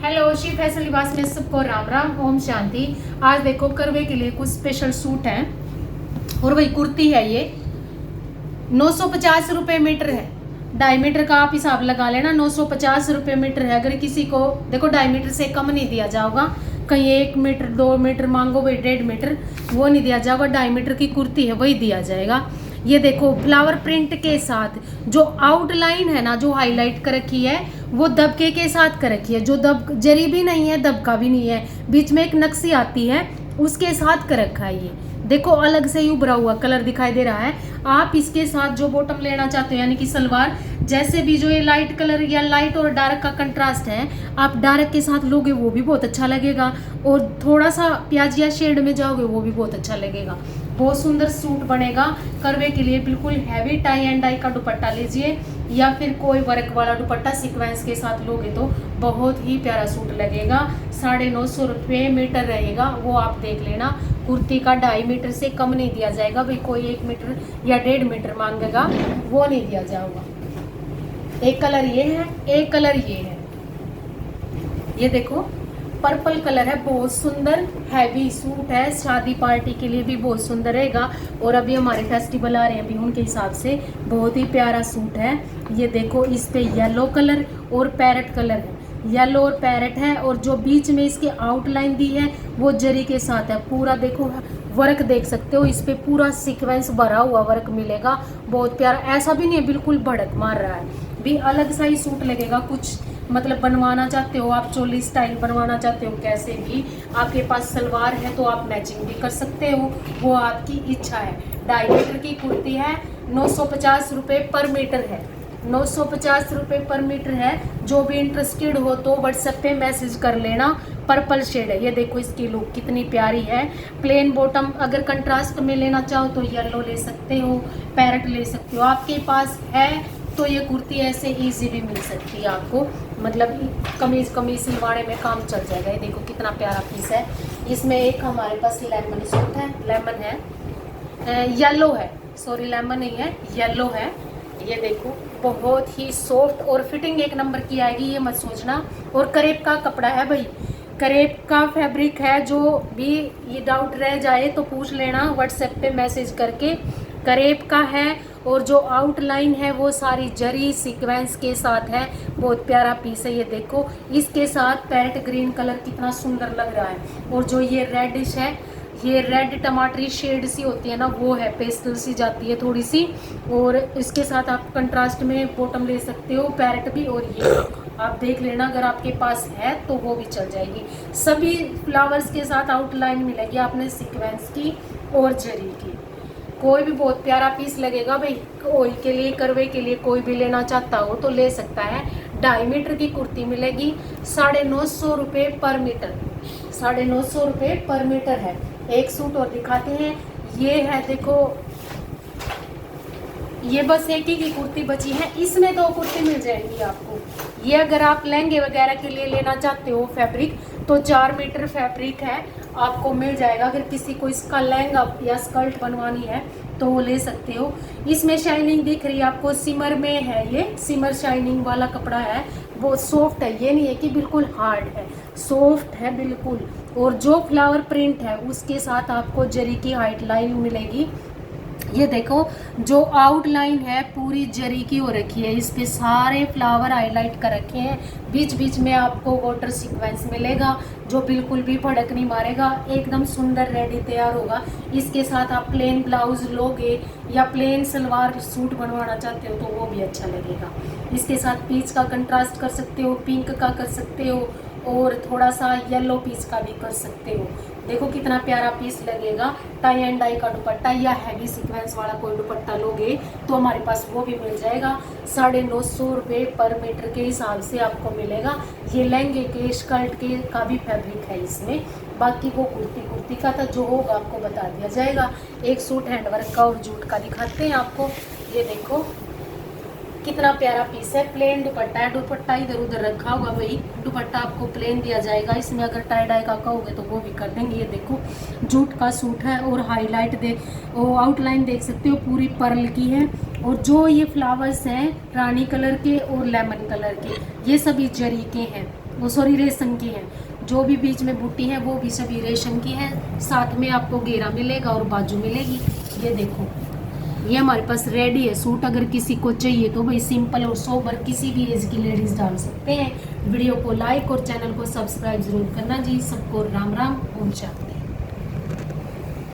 Hello, Shiv fashion लिबास में सबको राम राम, ओम शांति। आज देखो करवे के लिए कुछ स्पेशल सूट हैं और वही कुर्ती है। ये 950 रुपये मीटर है। 2.5 मीटर का आप हिसाब लगा लेना। 950 रुपये मीटर है। अगर किसी को देखो 2.5 मीटर से कम नहीं दिया जाएगा। कहीं 1 मीटर 2 मीटर मांगो भाई 1.5 मीटर, वो नहीं दिया जाएगा। 2.5 मीटर की कुर्ती है वही दिया जाएगा। ये देखो फ्लावर प्रिंट के साथ जो आउटलाइन है ना, जो हाईलाइट कर रखी है वो दबके के साथ कर रखी है। जो दब जरी भी नहीं है, दबका भी नहीं है, बीच में एक नक्शी आती है उसके साथ कर रखा है। ये देखो अलग से ही उभरा हुआ कलर दिखाई दे रहा है। आप इसके साथ जो बॉटम लेना चाहते हो यानी कि सलवार, जैसे भी जो ये लाइट कलर या लाइट और डार्क का कंट्रास्ट है, आप डार्क के साथ लोगे वो भी बहुत अच्छा लगेगा, और थोड़ा सा प्याजिया शेड में जाओगे वो भी बहुत अच्छा लगेगा। बहुत सुंदर सूट बनेगा। करवे के लिए बिल्कुल हैवी टाई एंड डाई का दुपट्टा लीजिए या फिर कोई वर्क वाला दुपट्टा सीक्वेंस के साथ लोगे तो बहुत ही प्यारा सूट लगेगा। 950 रुपये मीटर रहेगा, वो आप देख लेना। कुर्ती का 2.5 मीटर से कम नहीं दिया जाएगा भाई। कोई 1 मीटर या 1.5 मीटर मांगेगा वो नहीं दिया जाएगा। एक कलर ये है, एक कलर ये है। ये देखो पर्पल कलर है, बहुत सुंदर हैवी सूट है। शादी पार्टी के लिए भी बहुत सुंदर रहेगा। और अभी हमारे फेस्टिवल आ रहे हैं अभी, उनके हिसाब से बहुत ही प्यारा सूट है। ये देखो इस पे येलो कलर और पैरेट कलर है। येलो और पैरेट है, और जो बीच में इसकी आउटलाइन दी है वो जरी के साथ है। पूरा देखो वर्क देख सकते हो, इस पे पूरा सीक्वेंस भरा हुआ वर्क मिलेगा। बहुत प्यारा, ऐसा भी नहीं है बिल्कुल भड़क मार रहा है, भी अलग सा ही सूट लगेगा। कुछ मतलब बनवाना चाहते हो आप, चोली स्टाइल बनवाना चाहते हो, कैसे भी आपके पास सलवार है तो आप मैचिंग भी कर सकते हो, वो आपकी इच्छा है। 2.5 मीटर की कुर्ती है, 950 रुपये पर मीटर है। 950 रुपये पर मीटर है। जो भी इंटरेस्टेड हो तो व्हाट्सएप पे मैसेज कर लेना। पर्पल शेड है। ये देखो इसकी लुक कितनी प्यारी है। प्लेन बॉटम, अगर कंट्रास्ट में लेना चाहो तो येलो ले सकते हो, पैरेट ले सकते हो। आपके पास है तो ये कुर्ती ऐसे इजी भी मिल सकती है आपको, मतलब कमीज सिलवाने में काम चल जाएगा। ये देखो कितना प्यारा पीस है। इसमें एक हमारे पास लेमन सूट है, लेमन है, येलो है, सॉरी लेमन नहीं है, येलो है। ये देखो बहुत ही सॉफ्ट और फिटिंग एक नंबर की आएगी, ये मत सोचना। और करेब का कपड़ा है भाई, करेब का फैब्रिक है। जो भी ये डाउट रह जाए तो पूछ लेना व्हाट्सएप पे मैसेज करके। करेब का है, और जो आउटलाइन है वो सारी जरी सीक्वेंस के साथ है। बहुत प्यारा पीस है। ये देखो इसके साथ पैरेट ग्रीन कलर कितना सुंदर लग रहा है। और जो ये रेडिश है, ये रेड टमाटरी शेड सी होती है ना, वो है, पेस्टल सी जाती है थोड़ी सी। और इसके साथ आप कंट्रास्ट में बॉटम ले सकते हो, पैरेट भी। और ये आप देख लेना, अगर आपके पास है तो वो भी चल जाएगी। सभी फ्लावर्स के साथ आउटलाइन मिलेगी आपने सीक्वेंस की और जरी की। कोई भी बहुत प्यारा पीस लगेगा भाई। कोई के लिए, करवे के लिए कोई भी लेना चाहता हो तो ले सकता है। 2.5 मीटर की कुर्ती मिलेगी 950 रुपये पर मीटर। 950 रुपये पर मीटर है। एक सूट और दिखाते हैं, ये है देखो, ये बस एक ही की कुर्ती बची है। इसमें 2 कुर्ती मिल जाएंगी आपको। ये अगर आप लहंगे वगैरह के लिए लेना चाहते हो फैब्रिक, तो 4 मीटर फैब्रिक है आपको मिल जाएगा। अगर किसी को इसका लहंगा या स्कर्ट बनवानी है तो वो ले सकते हो। इसमें शाइनिंग दिख रही है आपको, सिमर में है, ये सिमर शाइनिंग वाला कपड़ा है। बहुत सॉफ्ट है, ये नहीं है कि बिल्कुल हार्ड है, सॉफ्ट है बिल्कुल। और जो फ्लावर प्रिंट है उसके साथ आपको जरी की हाइट लाइन मिलेगी। ये देखो जो आउटलाइन है पूरी जरी की हो रखी है, इस पे सारे फ्लावर हाईलाइट कर रखे हैं। बीच बीच में आपको वाटर सीक्वेंस मिलेगा जो बिल्कुल भी भड़क नहीं मारेगा, एकदम सुंदर रेडी तैयार होगा। इसके साथ आप प्लेन ब्लाउज लोगे या प्लेन सलवार सूट बनवाना चाहते हो तो वो भी अच्छा लगेगा। इसके साथ पीच का कंट्रास्ट कर सकते हो, पिंक का कर सकते हो, और थोड़ा सा येलो पीस का भी कर सकते हो। देखो कितना प्यारा पीस लगेगा। टाई एंड डाई का दुपट्टा या हैवी सीक्वेंस वाला कोई दुपट्टा लोगे तो हमारे पास वो भी मिल जाएगा। 950 रुपये पर मीटर के हिसाब से आपको मिलेगा। ये लहंगे के, स्कर्ट के का भी फैब्रिक है इसमें। बाकी वो कुर्ती का था, जो होगा आपको बता दिया जाएगा। एक सूट हैंडवर्क का और जूट का दिखाते हैं आपको। ये देखो कितना प्यारा पीस है। प्लेन दुपट्टा है, दुपट्टा इधर उधर रखा हुआ वही दुपट्टा आपको प्लेन दिया जाएगा। इसमें अगर टाई डाई का कहोगे तो वो भी कर देंगे। ये देखो जूट का सूट है, और हाईलाइट वो आउटलाइन देख सकते हो पूरी पर्ल की है। और जो ये फ्लावर्स हैं रानी कलर के और लेमन कलर के, ये सभी जरी के हैं। वो सॉरी रेशम की है। जो भी बीच में बूटी है वो भी सभी रेशम की है। साथ में आपको घेरा मिलेगा और बाजू मिलेगी। ये देखो, ये हमारे पास रेडी है सूट। अगर किसी को चाहिए तो भाई सिंपल और सोबर किसी भी एज की लेडीज डाल सकते हैं। वीडियो को लाइक और चैनल को सब्सक्राइब जरूर करना जी। सबको राम राम, ओम शांति।